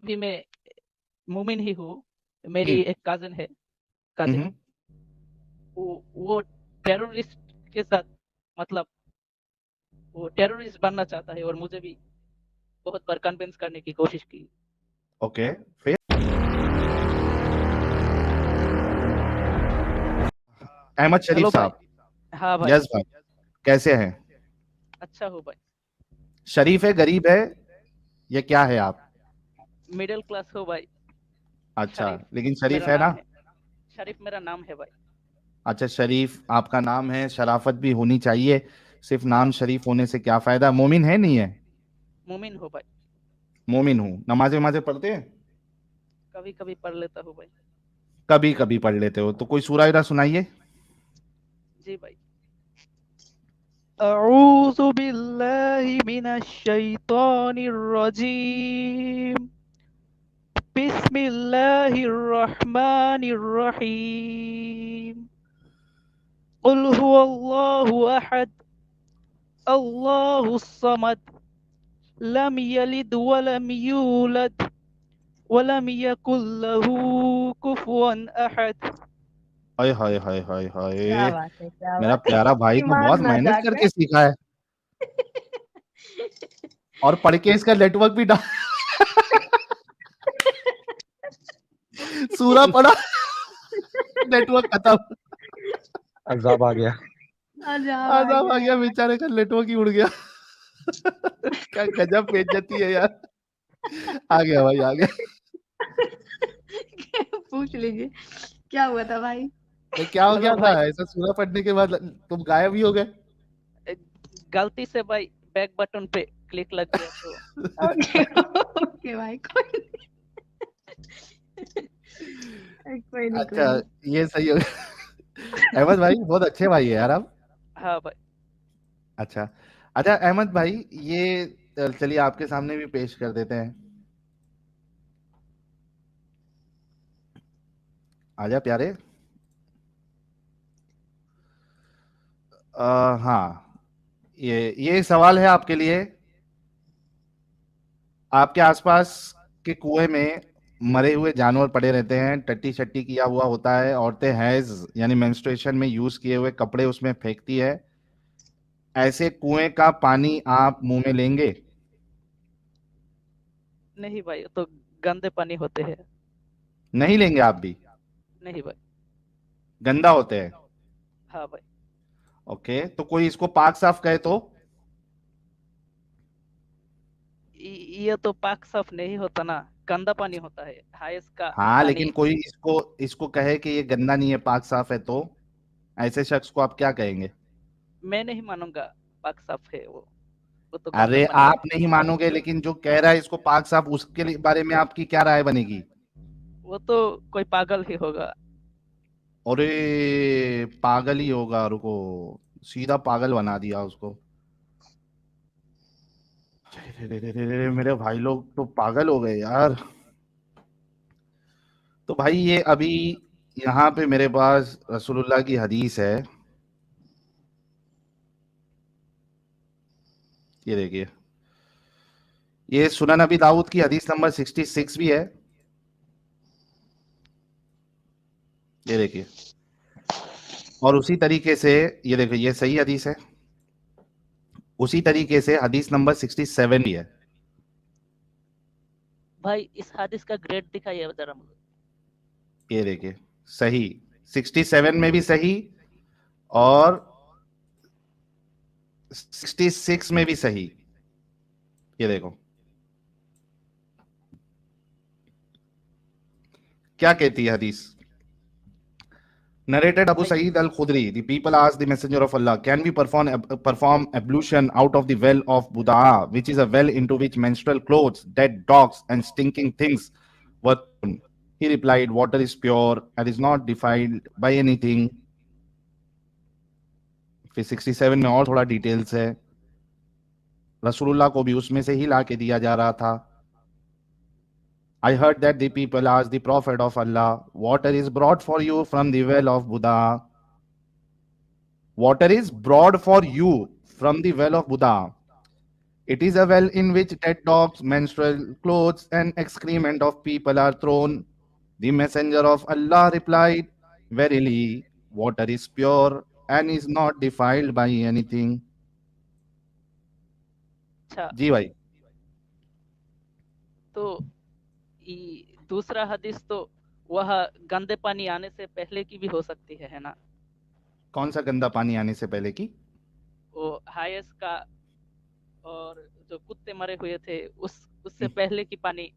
भी मैं मोमिन ही हूँ। मेरी हम्म। एक कज़न है, कज़िन। हम्म। वो टेररिस्ट के साथ, मतलब वो टेररिस्ट बनना चाहता है, और मुझे भी बहुत बार कन्विंस करने की कोशिश की। ओके, फिर? अहमद शरीफ हेलो भाई। साहब। हाँ भाई। यस भाई। कैसे हैं? अच्छा हो भाई। शरीफ है, गरीब है, या क्या है आप? मिडिल क्लास हो भाई। अच्छा, शरीफ लेकिन मेरा शरीफ है नाम ना? है। शरीफ मेरा नाम है भाई। अच्छा, शरीफ आपका नाम है, शराफत भी होनी चाहिए। सिर्फ नाम शरीफ होने से क्या फायदा? मोमिन है नहीं है? मोमिन हो भाई। मोमिन हूँ। नमाज़ें वमाज़ें पढ़ते हैं? कभी कभी पढ़ लेता हूँ भाई। कभी कभी पढ़ लेते हो तो कोई सूरा वीरा सुनाइए। जी भाई। अऊज़ु बिल्लाहि मिनश शैतानिर रजीम। बिस्मिल्लाहिर रहमानिर रहीम। कुल हुवल्लाहु अहद, अल्लाहुस समद, लम यलिद वलम यूलद, वलम यकुल लहू कुफुवन अहद। हाय हाय हाय हाय क्या हाय। बात है, क्या मेरा बात है। प्यारा भाई तो बहुत ईमान ना मेहनत जागे। करके सीखा है, और पढ़ के इसका नेटवर्क भी डाल सूरा पढ़ा, नेटवर्क खत्म। अजाब आ गया। अजाब आ आजाब आ गया गया, यार। बेचारे का नेटवर्क ही उड़ गया। क्या गजब बेइज्जती है यार। आ गया भाई, आ गया। पूछ लीजिए, क्या हुआ था भाई? नहीं, क्या हो हेलो गया था भाई। ऐसा? सूरा पढ़ने के बाद तुम गायब ही हो गए। गलती से भाई बैक बटन पे क्लिक लग गया तो। ओके ओके भाई, कोई नहीं, कोई नहीं, कोई अच्छा, नहीं। ये सही हो गया। अहमद भाई बहुत अच्छे भाई है यार आप। हाँ भाई। अच्छा। अच्छा अहमद भाई, ये चलिए आपके सामने भी पेश कर देते हैं। आजा प्यारे। हाँ, ये सवाल है आपके लिए। आपके आसपास के कुएं में मरे हुए जानवर पड़े रहते हैं, टट्टी शट्टी किया हुआ होता है, औरतें हैज यानी मेंस्ट्रुएशन में यूज किए हुए कपड़े उसमें फेंकती है। ऐसे कुएं का पानी आप मुंह में लेंगे? नहीं भाई, तो गंदे पानी होते हैं। नहीं लेंगे आप भी? नहीं भाई। गंदा होते हैं? हाँ भाई। ओके, तो कोई इसको पाक साफ कहे तो? ये तो पाक साफ नहीं होता ना, गंदा पानी होता है, हाइस का हाँ, लेकिन पानी। कोई इसको इसको कहे कि ये गंदा नहीं है, पाक साफ है, तो ऐसे शख्स को आप क्या कहेंगे? मैं नहीं मानूंगा पाक साफ है वो तो गंदा अरे पानी है। आप नहीं मानोगे, लेकिन जो कह रहा है इसको पाक साफ, उसके बारे में आपकी क्या राय बनेगी? वो तो कोई पागल ही होगा। अरे पागल ही होगा, रुको, सीधा पागल बना दिया उसको। अरे मेरे भाई लोग तो पागल हो गए यार। तो भाई ये अभी यहाँ पे मेरे पास रसूलुल्लाह की हदीस है, ये देखिए। ये सुनन अबी दाऊद की हदीस नंबर 66 भी है, ये देखिए। और उसी तरीके से, ये देखिए, ये सही हदीस है। उसी तरीके से हदीस नंबर 67 भी है, भाई इस हादिस का ग्रेड दिखाइए जरा मुझे। ये देखिए। सही, 67 में भी सही, और 66 में भी सही, ये देखो क्या कहती है हदीस। Narrated Abu भाई Sa'id al-Khudri, the people asked the Messenger of Allah, "Can we perform ablution out of the well of Budaa, which is a well into which menstrual clothes, dead dogs, and stinking things were thrown?" He replied, "Water is pure and is not defiled by anything." फिर 67 में और थोड़ा details है, रसूलुल्लाह को भी उसमें से ही ला के दिया जा रहा था। I heard that the people asked the Prophet of Allah, "Water is brought for you from the well of Buddha." Water is brought for you from the well of Buddha. It is a well in which dead dogs, menstrual clothes, and excrement of people are thrown. The messenger of Allah replied, Verily, water is pure and is not defiled by anything. अच्छा, जी भाई, तो दूसरा हदीस तो वह गंदे पानी आने से पहले की भी हो सकती है ना? कौन सा गंदा पानी आने से पहले की? वो हायस का और जो कुत्ते मरे हुए थे उससे पहले की पानी।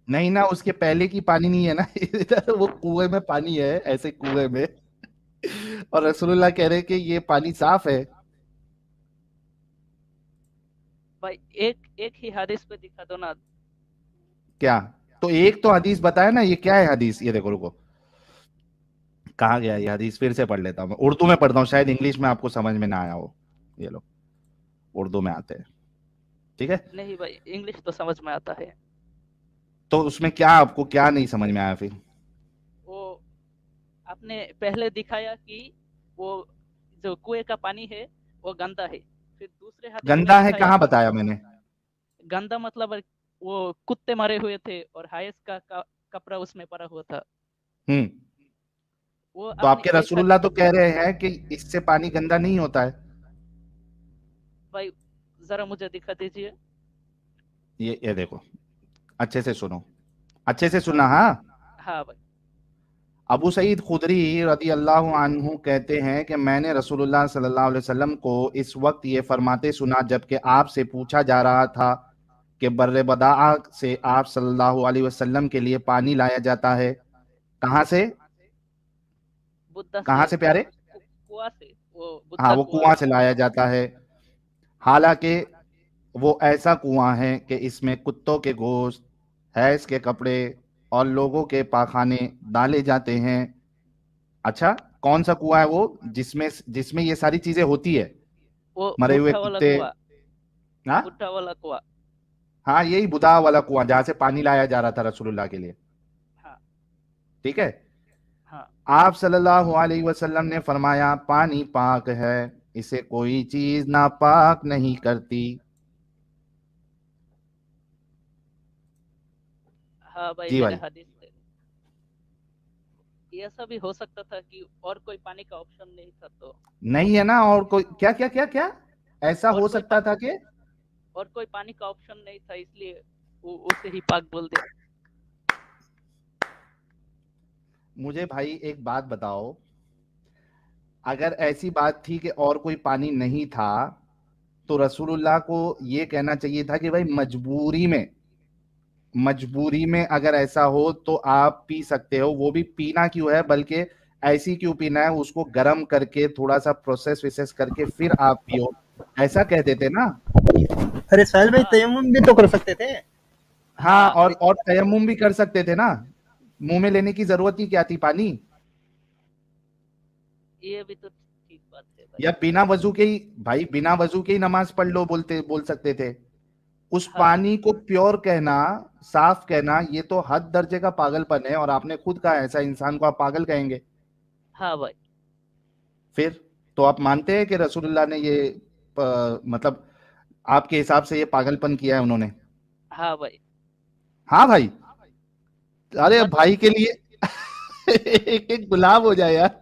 नहीं ना, उसके पहले की पानी नहीं है ना। इधर वो कुएं में पानी है, ऐसे कुएं में। और रसूलुल्लाह कह रहे कि ये पानी साफ है। भाई एक एक ही हदीस पे दिखा दो ना। क्या? तो एक तो हदीस बताया ना, ये क्या है हदीस? ये देखो, रुको, कहाँ गया ये हदीस? फिर से पढ़ लेता हूँ मैं, उर्दू में पढ़ता हूँ, शायद इंग्लिश में आपको समझ में ना आया हो। ये लो, उर्दू में आते हैं, ठीक है? नहीं भाई, इंग्लिश तो समझ में आता है। तो उसमें क्या, आपको क्या नहीं समझ में आया फिर? वो आपने पहले दिखाया कि वो जो कुएं का पानी है वो गंदा है, फिर दूसरे हदीस में गंदा है दिखाया कहाँ बताया मैंने? गंदा मतलब वो कुत्ते मरे हुए थे और हायस का कपड़ा उसमें पड़ा हुआ था। हम्म। वो तो आपने आपके एक रसूलुल्लाह तो कह रहे हैं कि इससे पानी गंदा नहीं होता है। भाई जरा मुझे दिखा दीजिए। ये देखो, अच्छे से सुनो, अच्छे से सुनना, हाँ। हाँ भाई। अबू सईद खुदरी रदी अल्लाह अन्हु कहते हैं कि मैंने रसूलुल्लाह सल्लल्लाहु अलैहि वसल्लम को इस वक्त ये फरमाते सुना जबकि आपसे पूछा जा रहा था कि बर्रे बदाआ से आप सल्लल्लाहु अलैहि वसल्लम के लिए पानी लाया जाता है। कहाँ से? बुद्धा कहाँ से से प्यारे? कुआं से, वो हाँ, बुद्धा वो कुआं कुआं से। से लाया जाता है। हालांकि वो ऐसा कुआं है कि इसमें कुत्तों के गोश्त, भैंस के कपड़े और लोगों के पाखाने डाले जाते हैं। अच्छा, कौन सा कुआं है वो जिसमें जिसमें ये सारी चीजें होती है? वो मरे हुए बुढ़ा वाला कुत्ते। कुआं, हाँ, बुढ़ा वाला कुआं। हाँ, यही बुदा वाला कुआं जहां से पानी लाया जा रहा था रसूलुल्लाह के लिए। हाँ ठीक है। हाँ। आप सल्लल्लाहु अलैहि वसल्लम ने फरमाया, पानी पाक है, इसे कोई चीज नापाक नहीं करती। हाँ भाई, जी मैंने भाई। हदीस से ये ऐसा भी हो सकता था कि और कोई पानी का ऑप्शन नहीं था, तो नहीं है ना, और कोई क्या क्या क्या क्या ऐसा और हो कोई सकता था कि? और कोई पानी का ऑप्शन नहीं था, इसलिए वो उसे ही पाक बोल दिया। मुझे भाई एक बात बताओ, अगर ऐसी बात थी कि और कोई पानी नहीं था तो रसूलुल्लाह को ये कहना चाहिए था कि भाई मजबूरी में, मजबूरी में अगर ऐसा हो तो आप पी सकते हो। वो भी पीना क्यों है, बल्कि ऐसी क्यों पीना है, उसको गर्म करके थोड़ा सा प्रोसेस विसेस करके फिर आप पियो, ऐसा कह देते ना। अरे साहिल भाई, हाँ तयम्मुम भी तो कर सकते थे। हाँ, हाँ और तयम्मुम भी कर सकते थे ना। मुंह में लेने की जरूरत ही क्या थी पानी? ये भी तो ठीक बात है भाई। या बिना वजू के ही, भाई बिना वजू के ही नमाज पढ़ लो, बोल सकते थे। उस हाँ पानी को प्योर कहना, साफ कहना, ये तो हद दर्जे का पागलपन है। और आपने खुद कहा ऐसा इंसान को आप पागल कहेंगे। हाँ भाई। फिर तो आप मानते हैं कि रसूलुल्लाह ने ये मतलब आपके हिसाब से ये पागलपन किया है उन्होंने? हाँ भाई। हाँ भाई। अरे सच। भाई के लिए एक एक गुलाब हो जाए यार।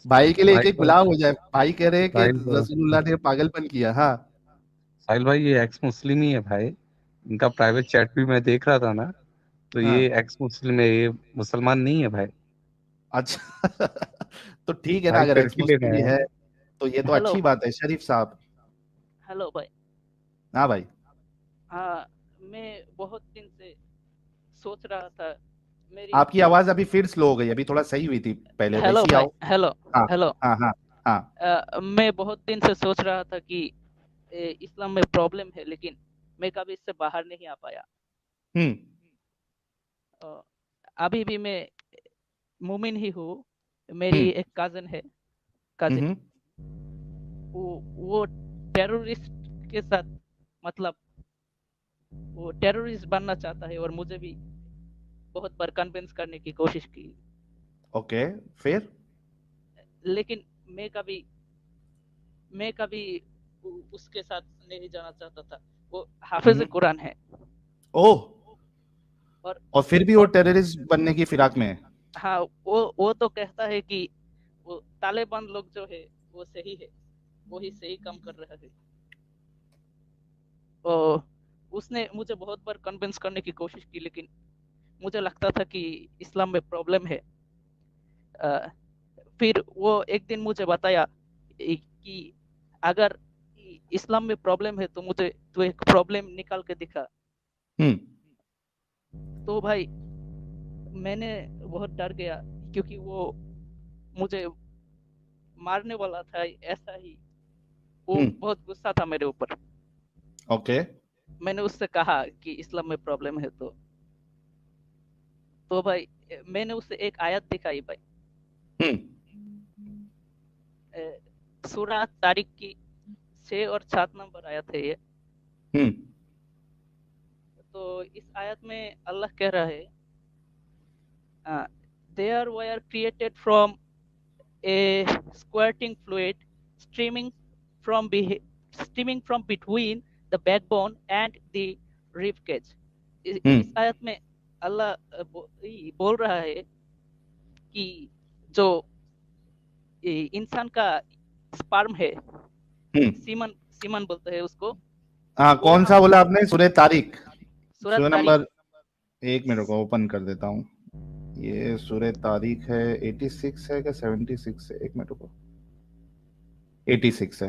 भाई के लिए एक भाई एक गुलाब हो जाए। भाई कह रहे हैं कि साहिल रसूलुल्लाह ने पागलपन किया। हाँ। साहिल भाई, ये एक्स मुस्लिम ही है भाई। इनका प्राइवेट चैट भी मैं देख रहा था ना, तो ये हाँ, एक्स मुस्लिम है, ये मुसलमान नहीं है भाई। अच्छा। तो ठीक है ना, भाई अगर एक्स सेल्फी ले मुस्लिम रहे भी हैं। है तो ये तो हेलो अच्छी बात है, शरीफ साहब। हेलो भाई। हाँ भाई। हाँ, मैं बहुत दिन से सोच रहा था। मेरी आपकी आवाज अभी फिर स्लो हो गई, अभी थोड़ा सही हुई थी पहले, हेलो वैसी भाई। आओ। हेलो हाँ, हेलो। हाँ, हाँ, हाँ। मैं बहुत दिन से सोच रहा था कि इस्लाम में प्रॉब्लम है, लेकिन मैं कभी इससे बाहर नहीं आ पाया। हम्म। अ, अभी भी मैं मुमिन ही हूँ। मेरी हम्म। एक कजन है, कजिन। हम्म। वो टेररिस्ट के साथ, मतलब वो टेररिस्ट बनना चाहता है और मुझे भी बहुत बार कन्विंस करने की कोशिश की। ओके, फिर? लेकिन मैं कभी उसके साथ नहीं जाना चाहता था। वो हाफिज कुरान है ओह, और और फिर भी वो टेररिस्ट बनने की फिराक में है। हाँ, वो तो कहता है कि वो तालिबान लोग जो है वो सही है, वही सही काम कर रहा है। और उसने मुझे बहुत बार कन्विंस करने की कोशिश की, लेकिन मुझे लगता था कि इस्लाम में प्रॉब्लम है। फिर वो एक दिन मुझे बताया कि अगर इस्लाम में प्रॉब्लम है तो मुझे तो एक प्रॉब्लम निकाल के दिखा। तो भाई मैंने बहुत डर गया, क्योंकि वो मुझे मारने वाला था ऐसा ही। वो बहुत गुस्सा था मेरे ऊपर। ओके। मैंने उससे कहा कि इस्लाम में प्रॉब्लम है, तो भाई मैंने उससे एक आयत दिखाई भाई। सूरह तारिक की 6 और 7 नंबर आयत है ये। तो इस आयत में अल्लाह कह रहा है, they were created from a squirting fluid streaming streaming from between the backbone and the rib cage। इस आयत में अल्लाह बोल रहा है कि जो इंसान का स्पर्म है, सीमन बोलते हैं उसको। हाँ, कौन सा बोला आपने? सूरह तारिक, सूरह सूरह तारिक। नंबर, एक मिनट को ओपन कर देता हूँ। ये सूरह तारिक है, 86 है क्या 76 है? एक मिनट को, 86 है।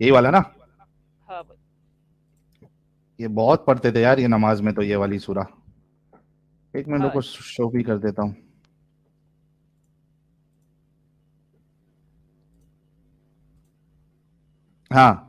यही वाला ना? हाँ भाई। ये बहुत पढ़ते थे यार ये नमाज में, तो ये वाली सूरा। एक मिनट हाँ, को शो भी कर देता हूँ। हाँ,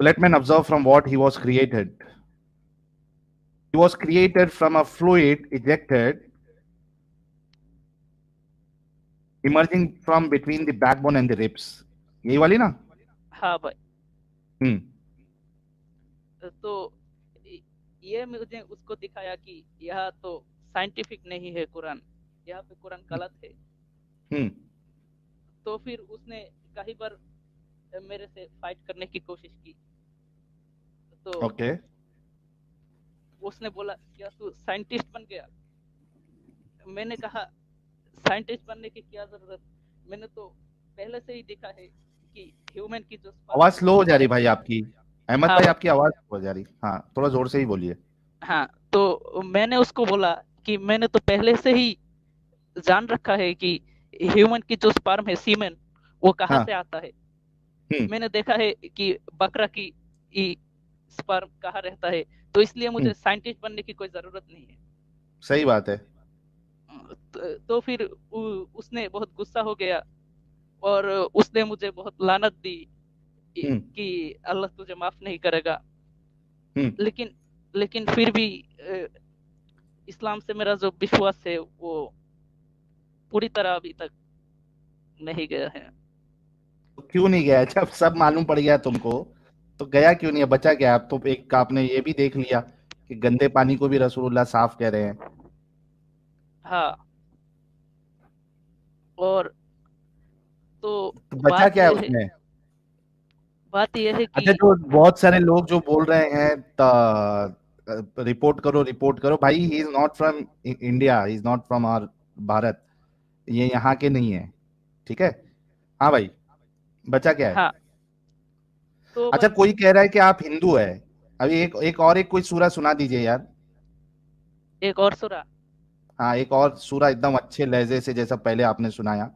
Let man observe from what he was created. He was created from a fluid ejected, emerging from between the backbone and the ribs। यही वाली ना? हाँ भाई। हम्म। तो ये मुझे उसको दिखाया कि यह तो साइंटिफिक नहीं है कुरान, यहाँ पे कुरान गलत है। तो फिर उसने कई बार मेरे से फाइट करने की कोशिश की। तो ओके। उसने बोला, क्या तू साइंटिस्ट बन गया? मैंने कहा, साइंटिस्ट बनने की क्या जरूरत, मैंने तो पहले से ही देखा है कि ह्यूमन की जो आवाज स्लो हो जा रही भाई आपकी, अहमद हाँ भाई भाई। आपकी आवाज हो जा रही। हाँ, थोड़ा जोर से ही बोलिए। हाँ, तो मैंने उसको बोला कि मैंने तो पहले से ही जान रखा है कि ह्यूमन की जो स्पर्म है, सीमेन, वो कहाँ हाँ। से आता है। मैंने देखा है कि बकरा की स्पर्म कहाँ रहता है, तो इसलिए मुझे साइंटिस्ट बनने की कोई जरूरत नहीं है। सही बात है। तो फिर उसने बहुत गुस्सा हो गया और उसने मुझे बहुत लानत दी कि अल्लाह तुझे माफ नहीं करेगा। लेकिन फिर भी इस्लाम से मेरा जो विश्वास है वो पूरी तरह अभी तक नहीं गया है। क्यों नहीं गया? जब सब मालूम पड़ गया तुमको, तो गया क्यों नहीं है? बचा क्या? आप तो एक आपने ये भी देख लिया कि गंदे पानी को भी रसूलुल्लाह साफ कह रहे हैं। हाँ, और तो बचा क्या है उसमें? बात यह है अच्छा, कि जो बहुत सारे लोग जो बोल रहे हैं रिपोर्ट करो रिपोर्ट करो, भाई he is not from India, he is not from our Bharat, ये यहाँ के नहीं है, ठीक है? हाँ भाई, बचा क्या है? हाँ, तो अच्छा, कोई कह रहा है कि आप हिंदू है। अभी एक कोई सूरा सुना दीजिए यार। एक और सूरा। हाँ, एक और सूरा एकदम अच्छे लहजे से, जैसा पहले आपने सुनाया।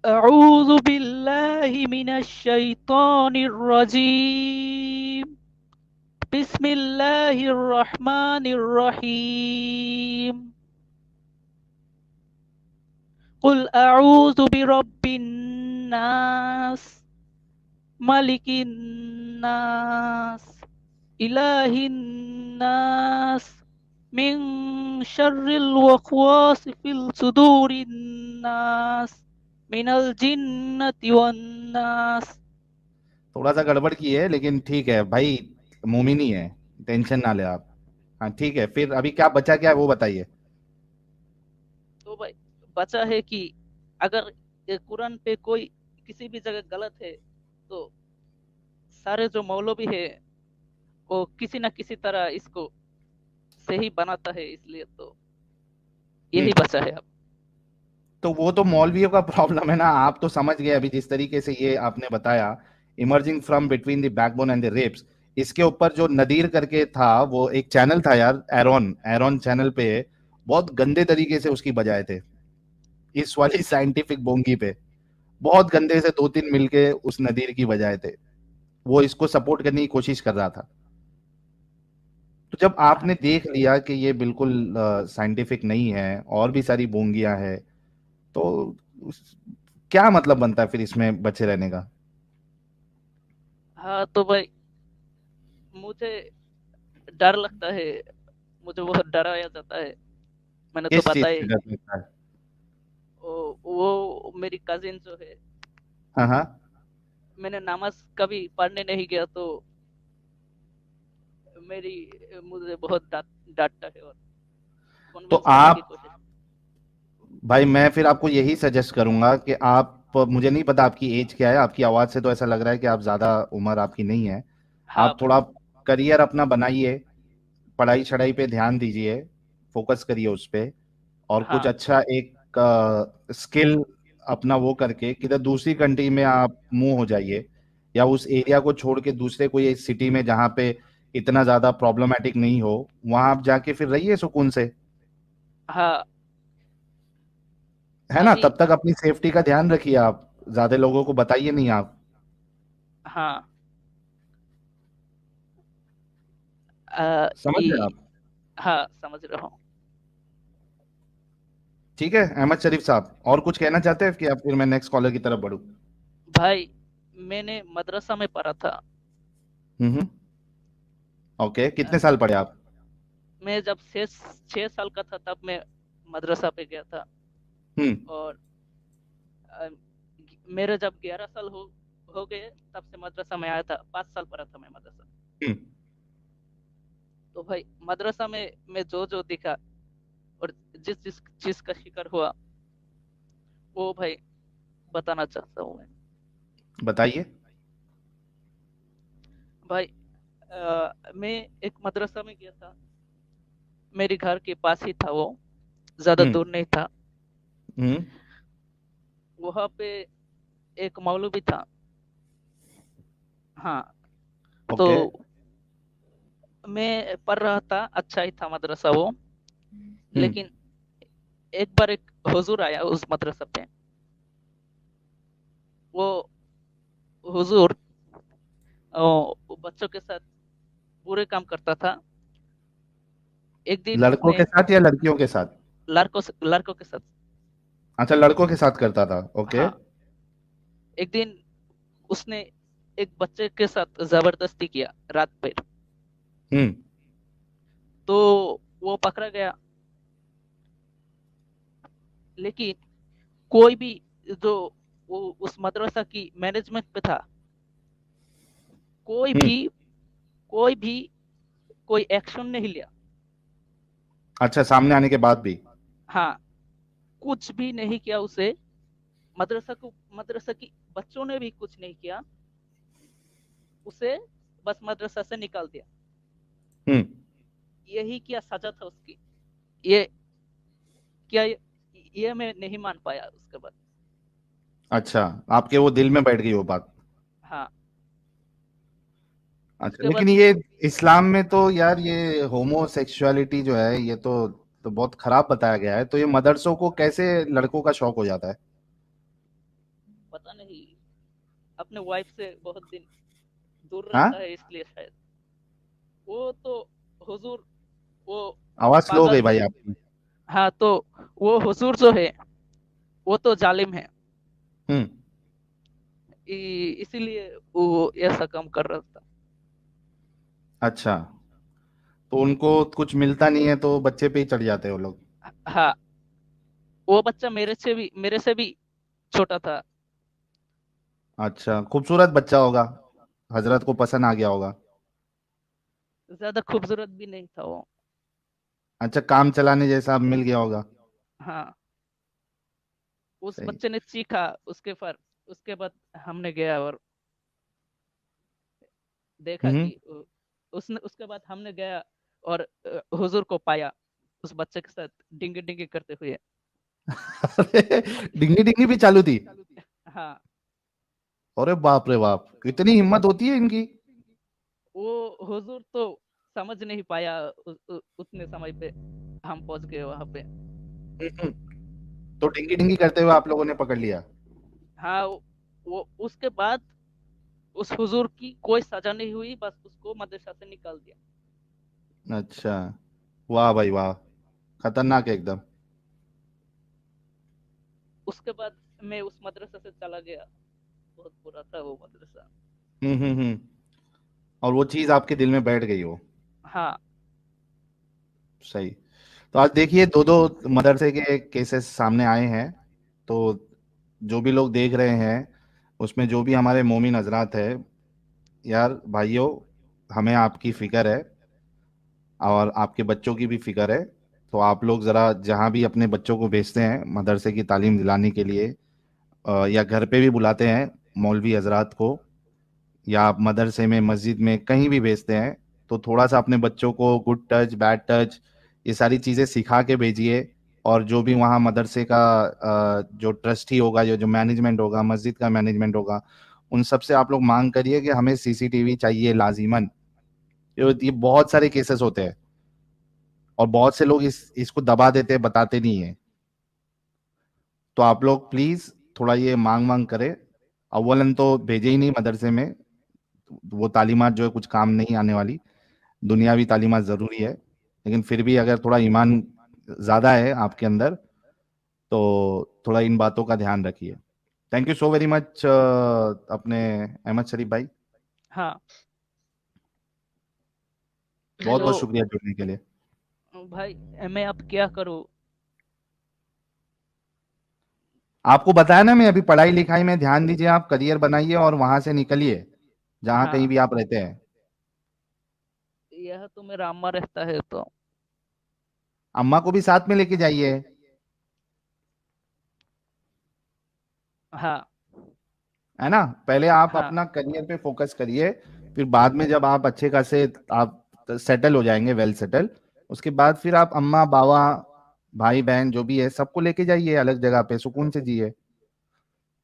अऊज़ु बिल्लाहि मिनश शैतानिर रजीम, बिस्मिल्लाहिर रहमानिर रहीम, कुल अऊज़ु बिरब्बिन नास, मलिकिन नास, इलाहिन नास मिन शर्रिल वसवास फिल सुदूरिन नास मिनल जिन्नति वन नास। थोड़ा सा गड़बड़ की है लेकिन ठीक है भाई, मोमिनी है, टेंशन ना ले आप। हाँ ठीक है, फिर अभी क्या बचा, क्या है वो बताइए। तो भाई बचा है कि अगर ये कुरान पे कोई किसी भी जगह गलत है तो सारे जो मौलवी है वो किसी ना किसी तरह इसको सही बनाता है, इसलिए तो यही बचा है अब। तो वो तो मौलवियों का प्रॉब्लम है ना, आप तो समझ गए अभी जिस तरीके से ये आपने बताया, emerging from between the backbone and the ribs. इसके ऊपर जो नदीर करके था, वो एक चैनल था यार, एरोन, एरोन चैनल पे बहुत गंदे तरीके से उसकी बजाए थे, इस वाली साइंटिफिक बोंगी पे बहुत गंदे से दो तीन मिलके उस नदीर की बजाए थे। वो इसको सपोर्ट करने की कोशिश कर रहा था। तो जब आपने देख लिया कि ये बिल्कुल साइंटिफिक नहीं है और भी सारी बोंगियां हैं, तो क्या मतलब बनता है फिर इसमें बचे रहने का। हाँ तो भाई मुझे डर लगता है, मुझे बहुत डराया जाता है। मैंने तो किस चीज बताया से ही। डर लगता है। वो मेरी कजिन जो है, हाँ हाँ। मैंने नमाज कभी पढ़ने नहीं गया तो मेरी मुझे बहुत डांटता है और तो कन्विंस करने की आप, कोशिश। भाई मैं फिर आपको यही सजेस्ट करूंगा कि आप, मुझे नहीं पता आपकी एज क्या है, आपकी आवाज से तो ऐसा लग रहा है कि आप ज्यादा उम्र आपकी नहीं है। हाँ आप भाई। थोड़ा करियर अपना बनाइए, पढ़ाई छढ़ाई पे ध्यान दीजिए, फोकस करिए उस पे, और कुछ हाँ अच्छा एक स्किल अपना वो करके किधर दूसरी कंट्री में आप मूव हो जाइए, या उस एरिया को छोड़ के दूसरे कोई सिटी में जहाँ पे इतना ज्यादा प्रॉब्लमेटिक नहीं हो, वहां आप जाके फिर रहिए सुकून से, हाँ। है ना। अभी तब तक अपनी सेफ्टी का ध्यान रखिए, आप ज्यादा लोगों को बताइए नहीं आप। हाँ। समझ रहे हैं आप। हाँ समझ रहा हूँ। ठीक है अहमद शरीफ साहब, और कुछ कहना चाहते हैं कि आप, फिर मैं नेक्स्ट कॉलर की तरफ बढ़ूं। भाई मैंने मदरसा में पढ़ा था। हम्म। ओके, अ, कितने साल पढ़े आप। मैं जब 6 साल का था तब मैं मदरसा पे गया था। हम्म। और अ, मेरे जब 11 साल हो गए तब से मदरसा में आया था। 5 साल पढ़ा था मैं मदरसा। हम्म। तो भाई मदरसा में मैं जो जो दिखा और जिस जिस चीज का शिकार हुआ वो भाई बताना चाहता हूँ मैं। बताइए। भाई मैं एक मदरसा में गया था। मेरे घर के पास ही था वो, ज्यादा हम्म। दूर नहीं था। हम्म। वहां पे एक मौलवी था। हाँ। तो ओके। मैं पढ़ रहा था, अच्छा ही था मदरसा वो। हम्म। लेकिन एक बार एक हुजूर आया उस मदरसा पे। वो हुजूर बच्चों के साथ बुरे काम करता था। एक दिन लड़कों उसने के साथ या लड़कियों के साथ। लड़कों के साथ। अच्छा, लड़कों के साथ करता था, ओके। हाँ। एक दिन उसने एक बच्चे के साथ जबरदस्ती किया रात पे। हम्म। तो वो पकड़ा गया। लेकिन कोई भी जो वो उस मदरसा की मैनेजमेंट पे था, कोई हम्म। भी कोई भी कोई एक्शन नहीं लिया। अच्छा, सामने आने के बाद भी। हाँ, कुछ भी नहीं किया उसे। मदरसा की बच्चों ने भी कुछ नहीं किया उसे, बस मदरसा से निकाल दिया। हम्म। यही क्या सजा था उसकी। ये क्या ये मैं नहीं मान पाया उसके बाद। अच्छा, आपके वो दिल में बैठ गई वो बात। हाँ। अच्छा, उसके बाद लेकिन ये इस्लाम में तो यार ये होमोसेक्सुअलिटी जो है, ये तो बहुत खराब बताया गया है, तो ये मदरसों को कैसे लड़कों का शौक हो जाता है। पता नहीं, अपने वाइफ से बहुत दिन दूर हाँ। रहता है इसलिए शायद। वो तो हुजूर वो आवाज स्लो हो पागल गई है। भाई आपकी। हाँ तो वो हुजूर जो है वो तो जालिम है। हम्म। इसीलिए वो ऐसा काम कर रहा था। अच्छा, तो उनको कुछ मिलता नहीं है तो बच्चे पे ही चढ़ जाते हैं वो लोग। हाँ, वो बच्चा मेरे से भी छोटा था। अच्छा, खूबसूरत बच्चा होगा, हजरत को पसंद आ गया होगा। ज्यादा खूबसूरत भी नहीं था वो। अच्छा, काम चलाने जैसा मिल गया होगा। हाँ, उस सही। बच्चे ने चीखा, उसके बाद हमने गया और देखा हम्म। कि उसने उसके बाद हमने गया और हुजूर को पाया उस बच्चे के साथ डिंगी डिंगी करते हुए। अरे, डिंगी डिंगी भी चालू थी? हाँ, अरे बाप रे बाप, इतनी हिम्मत होती है इनकी। वो हुजूर तो समझ नहीं पाया उतने समय पे हम पहुंच गए वहां पे। हम्म। तो डिंगी डिंगी करते हुए आप लोगों ने पकड़ लिया? हाँ, वो उसके बाद उस हुजूर की कोई सजा नहीं हुई, बस उसको मदरसा से निकाल दिया। अच्छा, वाह भाई वाह, खतरनाक है एकदम। उसके बाद मैं उस मदरसा से चला गया। बहुत बुरा था वो मदरसा। हम्म। और वो चीज आपके दिल में बैठ गई हो। हाँ। सही। तो आज देखिए, दो दो मदरसे के केसेस सामने आए हैं। तो जो भी लोग देख रहे हैं, उसमें जो भी हमारे मोमिन हजरात है, यार भाइयों, हमें आपकी फिक्र है और आपके बच्चों की भी फिक्र है। तो आप लोग ज़रा जहाँ भी अपने बच्चों को भेजते हैं मदरसे की तालीम दिलाने के लिए, या घर पे भी बुलाते हैं मौलवी हजरात को, या आप मदरसे में मस्जिद में कहीं भी भेजते हैं, तो थोड़ा सा अपने बच्चों को गुड टच बैड टच ये सारी चीज़ें सिखा के भेजिए। और जो भी वहाँ मदरसे का जो ट्रस्टी होगा, जो जो मैनेजमेंट होगा, मस्जिद का मैनेजमेंट होगा, उन सब से आप लोग मांग करिए कि हमें सीसीटीवी चाहिए लाजिमन। ये बहुत सारे केसेस होते हैं और बहुत से लोग इसको दबा देते हैं, बताते नहीं है। तो आप लोग प्लीज थोड़ा ये मांग मांग करें। अव्वलन तो भेजे ही नहीं मदरसे में, वो तालीमात जो है कुछ काम नहीं आने वाली। दुनियावी तालीमात जरूरी है, लेकिन फिर भी अगर थोड़ा ईमान ज्यादा है आपके अंदर तो थोड़ा इन बातों का ध्यान रखिए। Thank you so very much अपने अहमद शरीफ भाई, हाँ। बहुत तो बहुत शुक्रिया जुड़ने के लिए। भाई, मैं अब क्या करूँ? आपको बताया ना मैं अभी, पढ़ाई लिखाई में ध्यान दीजिए, आप करियर बनाइए और वहां से निकलिए जहां कहीं हाँ, भी आप रहते हैं। यह तो मेरा अम्मा रहता है तो। अम्मा को भी साथ में लेके जाइए, हाँ। है ना। पहले आप हाँ। अपना करियर पे फोकस करिए, फिर बाद में जब आप अच्छे खासे आप सेटल हो जाएंगे, वेल सेटल, उसके बाद फिर आप अम्मा बाबा भाई बहन जो भी है सबको लेके जाइए अलग जगह पे, सुकून से जिए।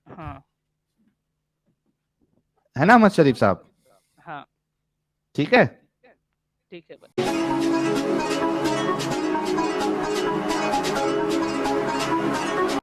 हाँ। है ना अहमद शरीफ साहब? हाँ। ठीक है। ठीक है भाई।